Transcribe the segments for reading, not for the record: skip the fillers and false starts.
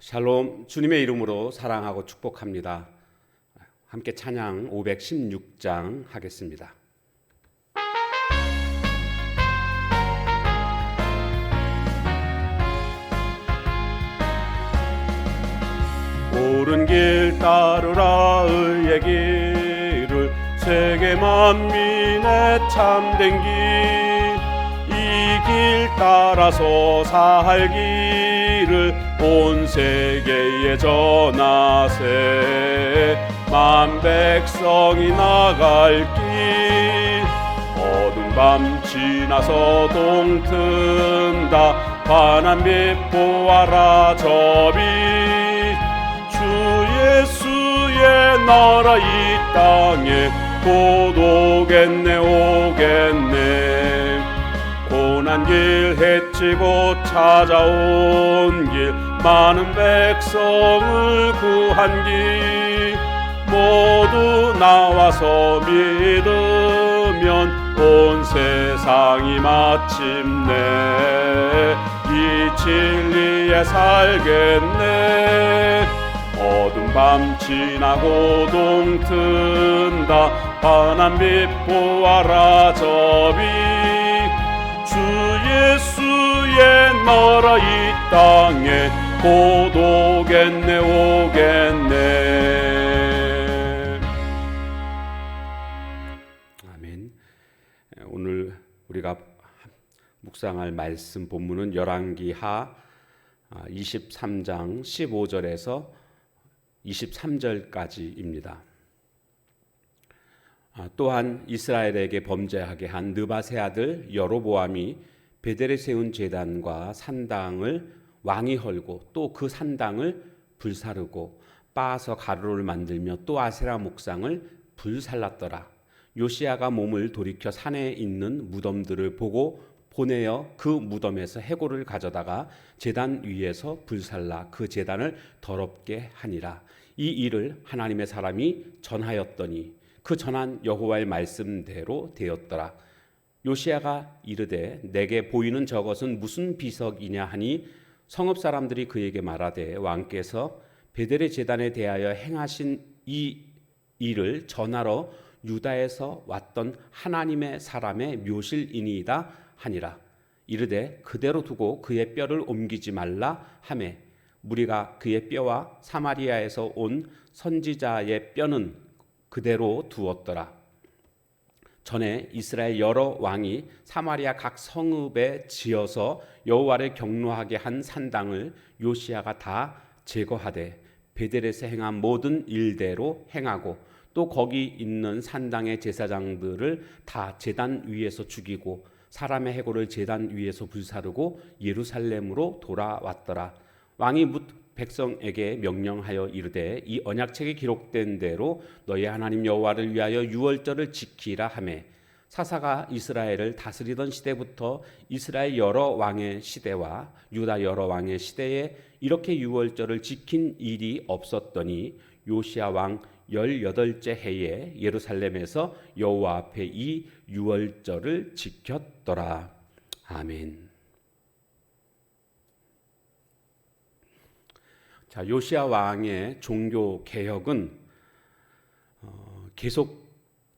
샬롬, 주님의 이름으로 사랑하고 축복합니다. 함께 찬양 516장 하겠습니다. 옳은 길 따르라 의의 길을, 세계 만민의 참된 길, 이 길 따라서 살기를 온 세계에 전하세. 만 백성이 나갈 길, 어두운 밤 지나서 동튼다. 환한 빛 보아라 저 빛, 주 예수의 나라 이 땅에 곧 오겠네 오겠네. 고난 길 헤치고 찾아온 길, 많은 백성을 구한 길, 모두 나와서 믿으면 온 세상이 마침내 이 진리에 살겠네. 어두운 밤 지나고 동튼다. 환한 빛 보아라 저 빛, 주 예수의 나라 이 땅에 곧 오겠네 오겠네. 아멘. 오늘 우리가 묵상할 말씀 본문은 열왕기하 23장 15절에서 23절까지입니다. 또한 이스라엘에게 범죄하게 한 느밧의 아들 여로보암이 베델에 세운 제단과 산당을 왕이 헐고 또 그 산당을 불사르고 빻아서 가루를 만들며 또 아세라 목상을 불살랐더라. 요시야가 몸을 돌이켜 산에 있는 무덤들을 보고 보내어 그 무덤에서 해골을 가져다가 제단 위에서 불살라 그 제단을 더럽게 하니라. 이 일을 하나님의 사람이 전하였더니 그 전한 여호와의 말씀대로 되었더라. 요시야가 이르되 내게 보이는 저것은 무슨 비석이냐 하니 성읍 사람들이 그에게 말하되 왕께서 베델의 제단에 대하여 행하신 이 일을 전하러 유다에서 왔던 하나님의 사람의 묘실이니이다 하니라. 이르되 그대로 두고 그의 뼈를 옮기지 말라 하매 무리가 그의 뼈와 사마리아에서 온 선지자의 뼈는 그대로 두었더라. 전에 이스라엘 여러 왕이 사마리아 각 성읍에 지어서 여호와를 경노하게 한 산당을 요시야가 다 제거하되 베델에서 행한 모든 일대로 행하고 또 거기 있는 산당의 제사장들을 다 제단 위에서 죽이고 사람의 해골을 제단 위에서 불사르고 예루살렘으로 돌아왔더라. 왕이 묻 백성에게 명령하여 이르되 이 언약책에 기록된 대로 너희 하나님 여호와를 위하여 유월절을 지키라 하매 사사가 이스라엘을 다스리던 시대부터 이스라엘 여러 왕의 시대와 유다 여러 왕의 시대에 이렇게 유월절을 지킨 일이 없었더니 요시야 왕 18째 해에 예루살렘에서 여호와 앞에 이 유월절을 지켰더라. 아멘. 자, 요시야 왕의 종교 개혁은 계속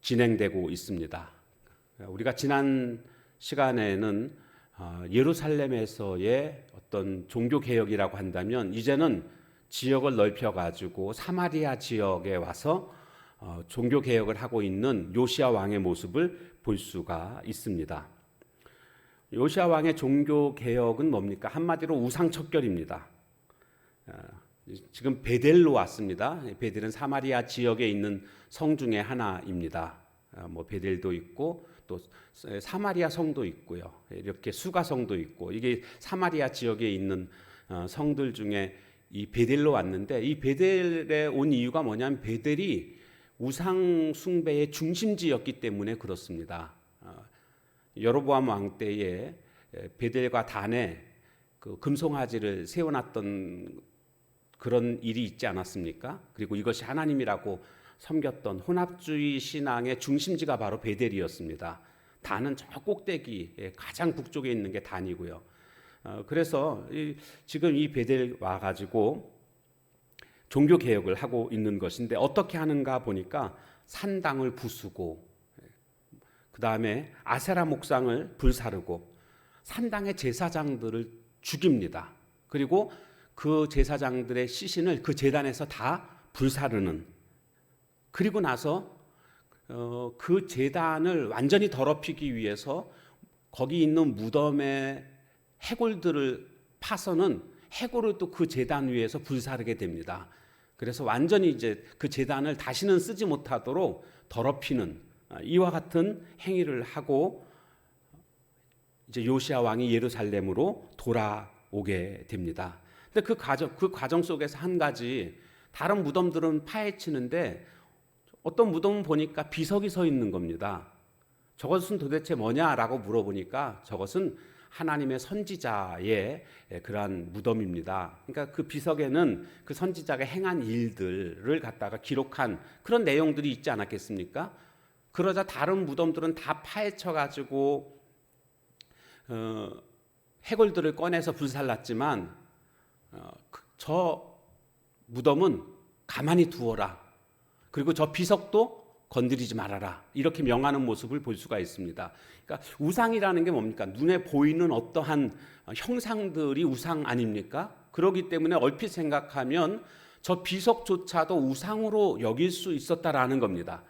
진행되고 있습니다. 우리가 지난 시간에는 예루살렘에서의 어떤 종교 개혁이라고 한다면 이제는 지역을 넓혀가지고 사마리아 지역에 와서 종교 개혁을 하고 있는 요시야 왕의 모습을 볼 수가 있습니다. 요시야 왕의 종교 개혁은 뭡니까? 한마디로 우상척결입니다. 지금 베델로 왔습니다. 베델은 사마리아 지역에 있는 성 중에 하나입니다. 베델도 있고 또 사마리아 성도 있고요. 이렇게 수가성도 있고 이게 사마리아 지역에 있는 성들 중에 이 베델로 왔는데 이 베델에 온 이유가 뭐냐면 베델이 우상 숭배의 중심지였기 때문에 그렇습니다. 여로보암 왕 때에 베델과 단에 그 금송아지를 세워놨던 그런 일이 있지 않았습니까? 그리고 이것이 하나님이라고 섬겼던 혼합주의 신앙의 중심지가 바로 베델이었습니다. 단은 저 꼭대기 가장 북쪽에 있는 게 단이고요. 그래서 지금 이 베델 와가지고 종교 개혁을 하고 있는 것인데 어떻게 하는가 보니까 산당을 부수고 그 다음에 아세라 목상을 불사르고 산당의 제사장들을 죽입니다. 그리고 그 제사장들의 시신을 그 제단에서 다 불사르는, 그리고 나서 그 제단을 완전히 더럽히기 위해서 거기 있는 무덤의 해골들을 파서는 해골을 또 그 제단 위에서 불사르게 됩니다. 그래서 완전히 이제 그 제단을 다시는 쓰지 못하도록 더럽히는 이와 같은 행위를 하고 이제 요시야 왕이 예루살렘으로 돌아오게 됩니다. 근데 그 과정 속에서 한 가지, 다른 무덤들은 파헤치는데 어떤 무덤은 보니까 비석이 서 있는 겁니다. 저것은 도대체 뭐냐라고 물어보니까 저것은 하나님의 선지자의 그러한 무덤입니다. 그러니까 그 비석에는 그 선지자가 행한 일들을 갖다가 기록한 그런 내용들이 있지 않았겠습니까? 그러자 다른 무덤들은 다 파헤쳐가지고 해골들을 꺼내서 불살랐지만 저 무덤은 가만히 두어라. 그리고 저 비석도 건드리지 말아라. 이렇게 명하는 모습을 볼 수가 있습니다. 그러니까 우상이라는 게 뭡니까? 눈에 보이는 어떠한 형상들이 우상 아닙니까? 그렇기 때문에 얼핏 생각하면 저 비석조차도 우상으로 여길 수 있었다라는 겁니다.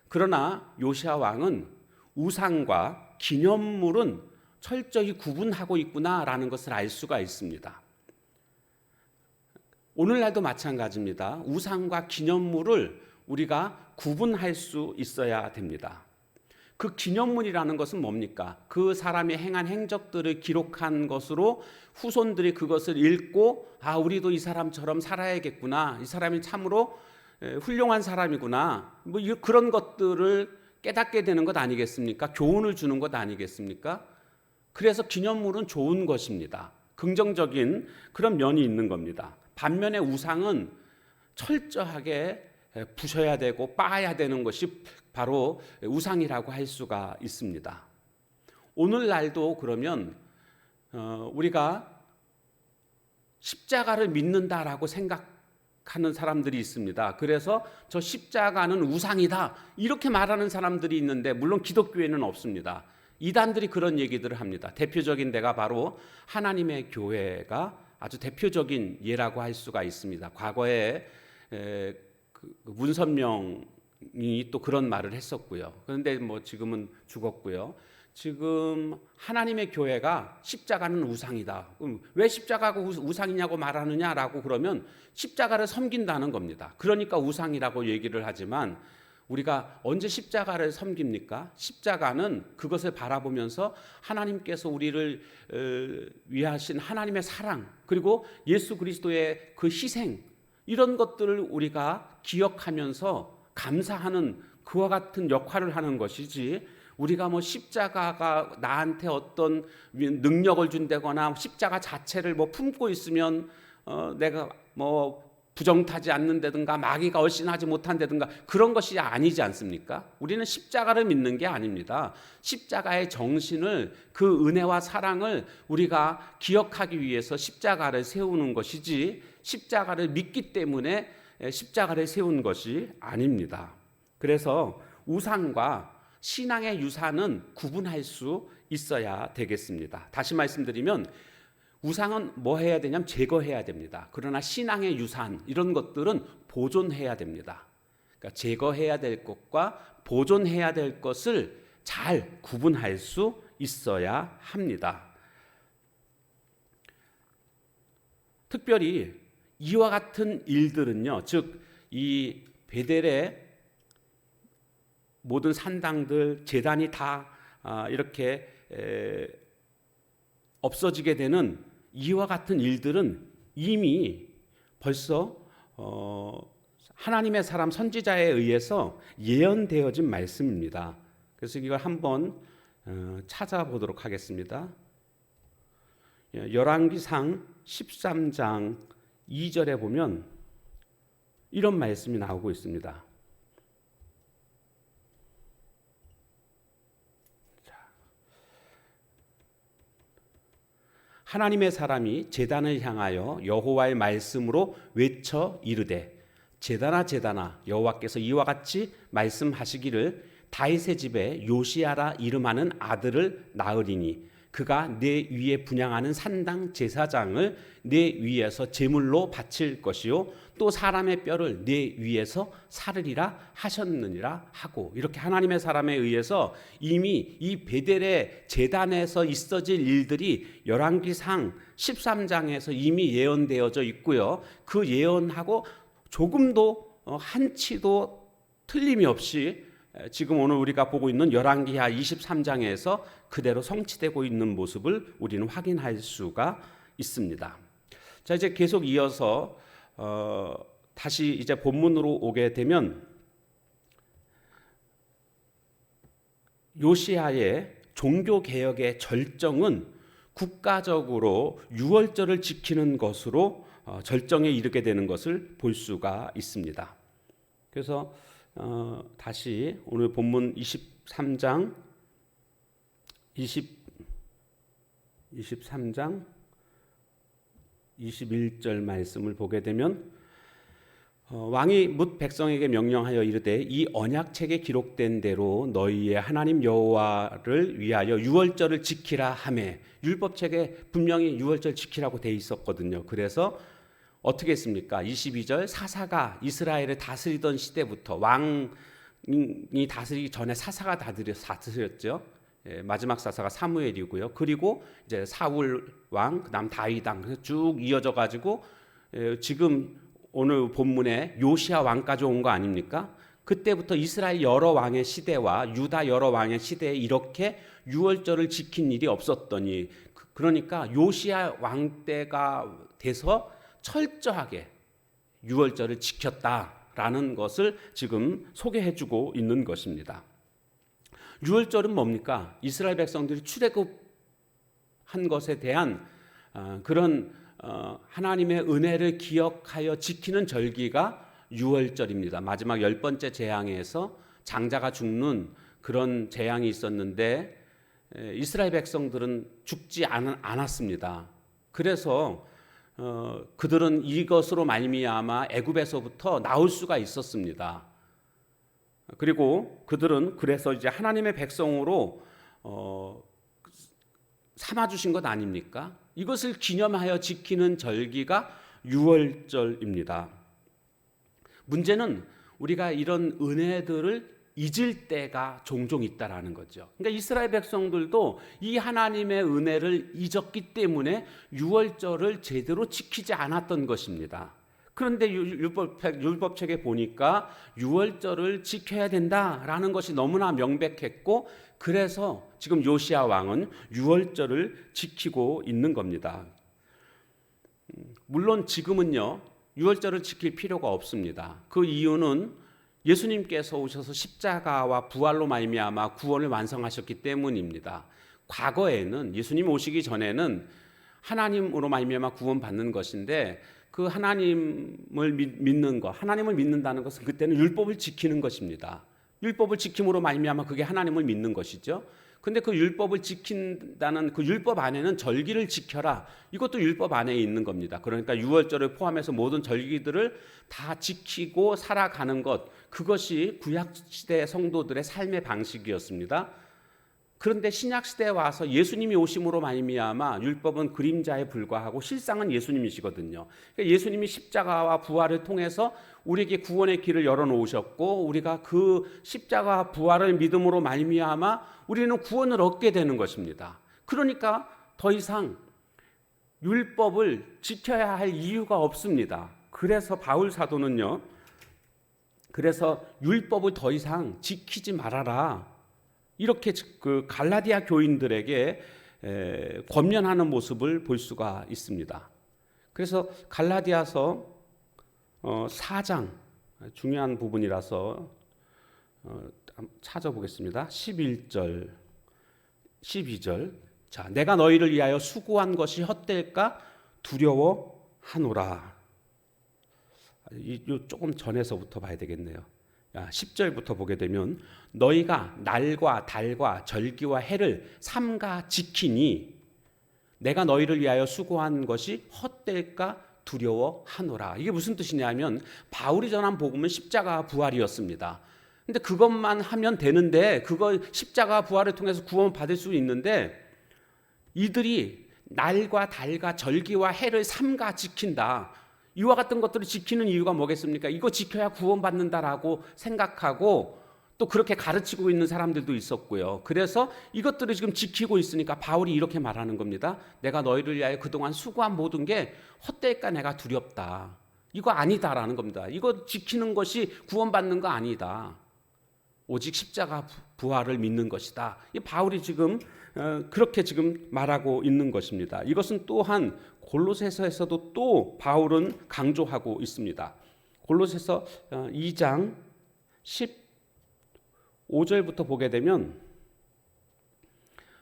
그러나 요시야 왕은 우상과 기념물은 철저히 구분하고 있구나라는 것을 알 수가 있습니다. 오늘날도 마찬가지입니다. 우상과 기념물을 우리가 구분할 수 있어야 됩니다. 그 기념물이라는 것은 뭡니까? 그 사람이 행한 행적들을 기록한 것으로 후손들이 그것을 읽고 우리도 이 사람처럼 살아야겠구나. 이 사람이 참으로 훌륭한 사람이구나. 뭐 그런 것들을 깨닫게 되는 것 아니겠습니까? 교훈을 주는 것 아니겠습니까? 그래서 기념물은 좋은 것입니다. 긍정적인 그런 면이 있는 겁니다. 반면에 우상은 철저하게 부셔야 되고 빠야 되는 것이 바로 우상이라고 할 수가 있습니다. 오늘날도 그러면 우리가 십자가를 믿는다라고 생각하는 사람들이 있습니다. 그래서 저 십자가는 우상이다 이렇게 말하는 사람들이 있는데, 물론 기독교에는 없습니다. 이단들이 그런 얘기들을 합니다. 대표적인 데가 바로 하나님의 교회가 아주 대표적인 예라고 할 수가 있습니다. 과거에 문선명이 또 그런 말을 했었고요. 그런데 뭐 지금은 죽었고요. 지금 하나님의 교회가 십자가는 우상이다. 왜 십자가가 우상이냐고 말하느냐라고 그러면 십자가를 섬긴다는 겁니다. 그러니까 우상이라고 얘기를 하지만 우리가 언제 십자가를 섬깁니까? 십자가는 그것을 바라보면서 하나님께서 우리를 위하신 하나님의 사랑, 그리고 예수 그리스도의 그 희생, 이런 것들을 우리가 기억하면서 감사하는 그와 같은 역할을 하는 것이지, 우리가 뭐 십자가가 나한테 어떤 능력을 준다거나 십자가 자체를 뭐 품고 있으면 내가 뭐 부정타지 않는다든가 마귀가 얼씬하지 못한다든가 그런 것이 아니지 않습니까? 우리는 십자가를 믿는 게 아닙니다. 십자가의 정신을, 그 은혜와 사랑을 우리가 기억하기 위해서 십자가를 세우는 것이지, 십자가를 믿기 때문에 십자가를 세운 것이 아닙니다. 그래서 우상과 신앙의 유산은 구분할 수 있어야 되겠습니다. 다시 말씀드리면 우상은 뭐 해야 되냐면 제거해야 됩니다. 그러나 신앙의 유산, 이런 것들은 보존해야 됩니다. 그러니까 제거해야 될 것과 보존해야 될 것을 잘 구분할 수 있어야 합니다. 특별히 이와 같은 일들은요, 즉 이 베델의 모든 산당들, 제단이 다 이렇게 없어지게 되는 이와 같은 일들은 이미 벌써 하나님의 사람 선지자에 의해서 예언되어진 말씀입니다. 그래서 이걸 한번 찾아보도록 하겠습니다. 열왕기상 13장 2절에 보면 이런 말씀이 나오고 있습니다. 하나님의 사람이 제단을 향하여 여호와의 말씀으로 외쳐 이르되 제단아 제단아 여호와께서 이와 같이 말씀하시기를 다윗의 집에 요시야라 이름하는 아들을 낳으리니 그가 내 위에 분향하는 산당 제사장을 내 위에서 제물로 바칠 것이요 또 사람의 뼈를 내 위에서 사르리라 하셨느니라 하고, 이렇게 하나님의 사람에 의해서 이미 이 베델의 제단에서 있어질 일들이 열왕기상 13장에서 이미 예언되어져 있고요. 그 예언하고 조금도 한치도 틀림이 없이 지금 오늘 우리가 보고 있는 열왕기하 23장에서 그대로 성취되고 있는 모습을 우리는 확인할 수가 있습니다. 자, 이제 계속 이어서 다시 이제 본문으로 오게 되면 요시야의 종교 개혁의 절정은 국가적으로 유월절을 지키는 것으로 절정에 이르게 되는 것을 볼 수가 있습니다. 그래서 다시 오늘 본문 23장 21절 말씀을 보게 되면 왕이 뭇 백성에게 명령하여 이르되 이 언약책에 기록된 대로 너희의 하나님 여호와를 위하여 유월절을 지키라 하매, 율법책에 분명히 유월절 지키라고 돼 있었거든요. 그래서 어떻게 했습니까? 22절 사사가 이스라엘을 다스리던 시대부터, 왕이 다스리기 전에 사사가 다스렸죠. 마지막 사사가 사무엘이고요. 그리고 이제 사울 왕, 그다음 다윗 왕, 그래서 쭉 이어져 가지고 지금 오늘 본문에 요시야 왕까지 온 거 아닙니까? 그때부터 이스라엘 여러 왕의 시대와 유다 여러 왕의 시대에 이렇게 유월절을 지킨 일이 없었더니, 그러니까 요시야 왕 때가 돼서 철저하게 유월절을 지켰다라는 것을 지금 소개해주고 있는 것입니다. 유월절은 뭡니까? 이스라엘 백성들이 출애굽한 것에 대한 그런 하나님의 은혜를 기억하여 지키는 절기가 유월절입니다. 마지막 10번째 재앙에서 장자가 죽는 그런 재앙이 있었는데 이스라엘 백성들은 죽지 않았습니다. 그래서 그들은 이것으로 말미암아 애굽에서부터 나올 수가 있었습니다. 그리고 그들은 그래서 이제 하나님의 백성으로 삼아주신 것 아닙니까? 이것을 기념하여 지키는 절기가 유월절입니다. 문제는 우리가 이런 은혜들을 잊을 때가 종종 있다라는 거죠. 그러니까 이스라엘 백성들도 이 하나님의 은혜를 잊었기 때문에 유월절을 제대로 지키지 않았던 것입니다. 그런데 율법책에 보니까 유월절을 지켜야 된다라는 것이 너무나 명백했고, 그래서 지금 요시야 왕은 유월절을 지키고 있는 겁니다. 물론 지금은요 유월절을 지킬 필요가 없습니다. 그 이유는 예수님께서 오셔서 십자가와 부활로 말미암아 구원을 완성하셨기 때문입니다. 과거에는 예수님 오시기 전에는 하나님으로 말미암아 구원받는 것인데, 그 하나님을 믿는 것, 하나님을 믿는다는 것은 그때는 율법을 지키는 것입니다. 율법을 지킴으로 말미암아 그게 하나님을 믿는 것이죠. 근데 그 율법을 지킨다는 그 율법 안에는 절기를 지켜라, 이것도 율법 안에 있는 겁니다. 그러니까 유월절을 포함해서 모든 절기들을 다 지키고 살아가는 것, 그것이 구약시대 성도들의 삶의 방식이었습니다. 그런데 신약시대에 와서 예수님이 오심으로 말미암아 율법은 그림자에 불과하고 실상은 예수님이시거든요. 그러니까 예수님이 십자가와 부활을 통해서 우리에게 구원의 길을 열어놓으셨고, 우리가 그 십자가와 부활을 믿음으로 말미암아 우리는 구원을 얻게 되는 것입니다. 그러니까 더 이상 율법을 지켜야 할 이유가 없습니다. 그래서 바울 사도는요, 그래서 율법을 더 이상 지키지 말아라, 이렇게 그 갈라디아 교인들에게 권면하는 모습을 볼 수가 있습니다. 그래서 갈라디아서 4장, 중요한 부분이라서 찾아보겠습니다. 11절, 12절. 자, 내가 너희를 위하여 수고한 것이 헛될까 두려워하노라. 조금 전에서부터 봐야 되겠네요. 10절부터 보게 되면 너희가 날과 달과 절기와 해를 삼가 지키니 내가 너희를 위하여 수고한 것이 헛될까 두려워하노라. 이게 무슨 뜻이냐면 바울이 전한 복음은 십자가 부활이었습니다. 근데 그것만 하면 되는데, 그거 십자가 부활을 통해서 구원 받을 수 있는데, 이들이 날과 달과 절기와 해를 삼가 지킨다. 이와 같은 것들을 지키는 이유가 뭐겠습니까? 이거 지켜야 구원받는다라고 생각하고 또 그렇게 가르치고 있는 사람들도 있었고요. 그래서 이것들을 지금 지키고 있으니까 바울이 이렇게 말하는 겁니다. 내가 너희를 위하여 그동안 수고한 모든 게 헛될까 내가 두렵다. 이거 아니다라는 겁니다. 이거 지키는 것이 구원받는 거 아니다. 오직 십자가 부활을 믿는 것이다. 이 바울이 지금 그렇게 지금 말하고 있는 것입니다. 이것은 또한 골로새서에서도 또 바울은 강조하고 있습니다. 골로새서 2장 15절부터 보게 되면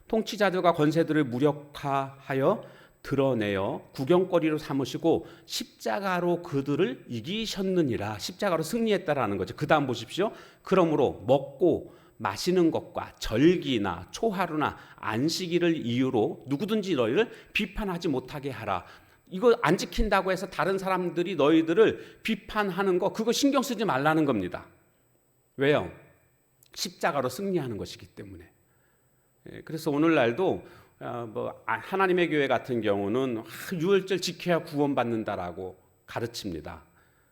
통치자들과 권세들을 무력화하여 드러내어 구경거리로 삼으시고 십자가로 그들을 이기셨느니라. 십자가로 승리했다라는 거죠. 그 다음 보십시오. 그러므로 먹고 마시는 것과 절기나 초하루나 안식일을 이유로 누구든지 너희를 비판하지 못하게 하라. 이거 안 지킨다고 해서 다른 사람들이 너희들을 비판하는 거, 그거 신경 쓰지 말라는 겁니다. 왜요? 십자가로 승리하는 것이기 때문에. 그래서 오늘날도 하나님의 교회 같은 경우는 유월절 지켜야 구원받는다라고 가르칩니다.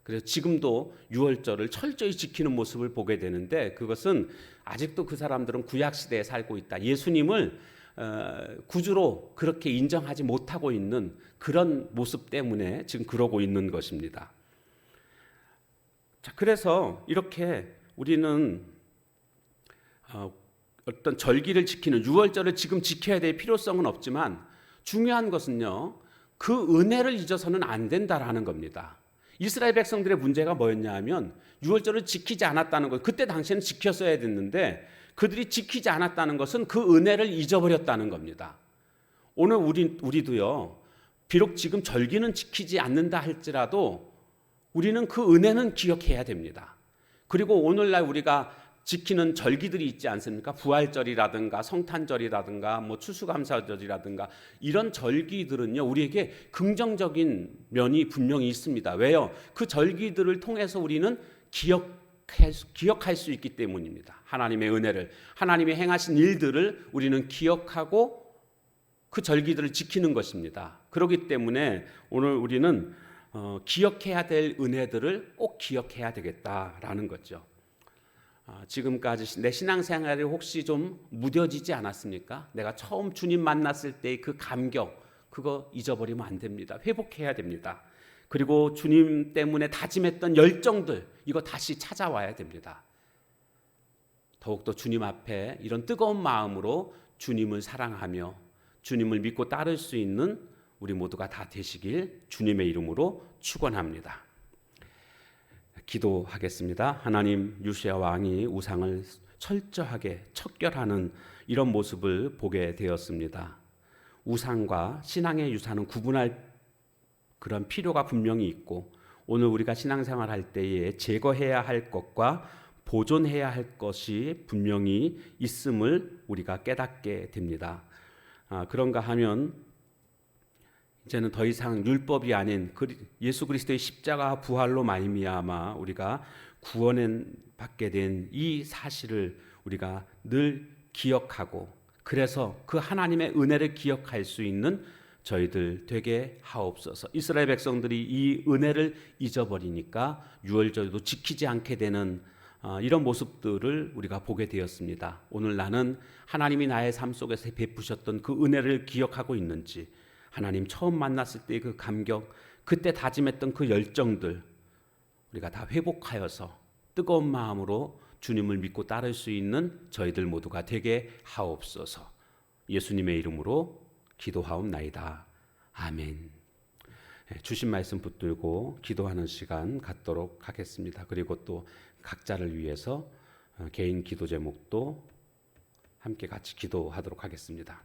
그래서 지금도 유월절을 철저히 지키는 모습을 보게 되는데, 그것은 아직도 그 사람들은 구약시대에 살고 있다. 예수님을 구주로 그렇게 인정하지 못하고 있는 그런 모습 때문에 지금 그러고 있는 것입니다. 자, 그래서 이렇게 우리는 어떤 절기를 지키는 유월절을 지금 지켜야 될 필요성은 없지만 중요한 것은요, 그 은혜를 잊어서는 안 된다라는 겁니다. 이스라엘 백성들의 문제가 뭐였냐 하면 유월절을 지키지 않았다는 것. 그때 당시에는 지켰어야 됐는데 그들이 지키지 않았다는 것은 그 은혜를 잊어버렸다는 겁니다. 오늘 우리도요, 비록 지금 절기는 지키지 않는다 할지라도 우리는 그 은혜는 기억해야 됩니다. 그리고 오늘날 우리가 지키는 절기들이 있지 않습니까? 부활절이라든가 성탄절이라든가 추수감사절이라든가 이런 절기들은요, 우리에게 긍정적인 면이 분명히 있습니다. 왜요? 그 절기들을 통해서 우리는 기억할 수 있기 때문입니다. 하나님의 은혜를, 하나님이 행하신 일들을 우리는 기억하고 그 절기들을 지키는 것입니다. 그렇기 때문에 오늘 우리는 기억해야 될 은혜들을 꼭 기억해야 되겠다라는 거죠. 지금까지 내 신앙생활이 혹시 좀 무뎌지지 않았습니까? 내가 처음 주님 만났을 때의 그 감격, 그거 잊어버리면 안 됩니다. 회복해야 됩니다. 그리고 주님 때문에 다짐했던 열정들, 이거 다시 찾아와야 됩니다. 더욱더 주님 앞에 이런 뜨거운 마음으로 주님을 사랑하며 주님을 믿고 따를 수 있는 우리 모두가 다 되시길 주님의 이름으로 축원합니다. 기도하겠습니다. 하나님, 요시야 왕이 우상을 철저하게 척결하는 이런 모습을 보게 되었습니다. 우상과 신앙의 유산은 구분할 그런 필요가 분명히 있고, 오늘 우리가 신앙생활할 때에 제거해야 할 것과 보존해야 할 것이 분명히 있음을 우리가 깨닫게 됩니다. 그런가 하면 이제는 더 이상 율법이 아닌 예수 그리스도의 십자가 부활로 말미암아 우리가 구원을 받게 된 이 사실을 우리가 늘 기억하고, 그래서 그 하나님의 은혜를 기억할 수 있는 저희들 되게 하옵소서. 이스라엘 백성들이 이 은혜를 잊어버리니까 유월절도 지키지 않게 되는 이런 모습들을 우리가 보게 되었습니다. 오늘 나는 하나님이 나의 삶 속에서 베푸셨던 그 은혜를 기억하고 있는지, 하나님 처음 만났을 때의 그 감격, 그때 다짐했던 그 열정들 우리가 다 회복하여서 뜨거운 마음으로 주님을 믿고 따를 수 있는 저희들 모두가 되게 하옵소서. 예수님의 이름으로 기도하옵나이다. 아멘. 주신 말씀 붙들고 기도하는 시간 갖도록 하겠습니다. 그리고 또 각자를 위해서 개인 기도 제목도 함께 같이 기도하도록 하겠습니다.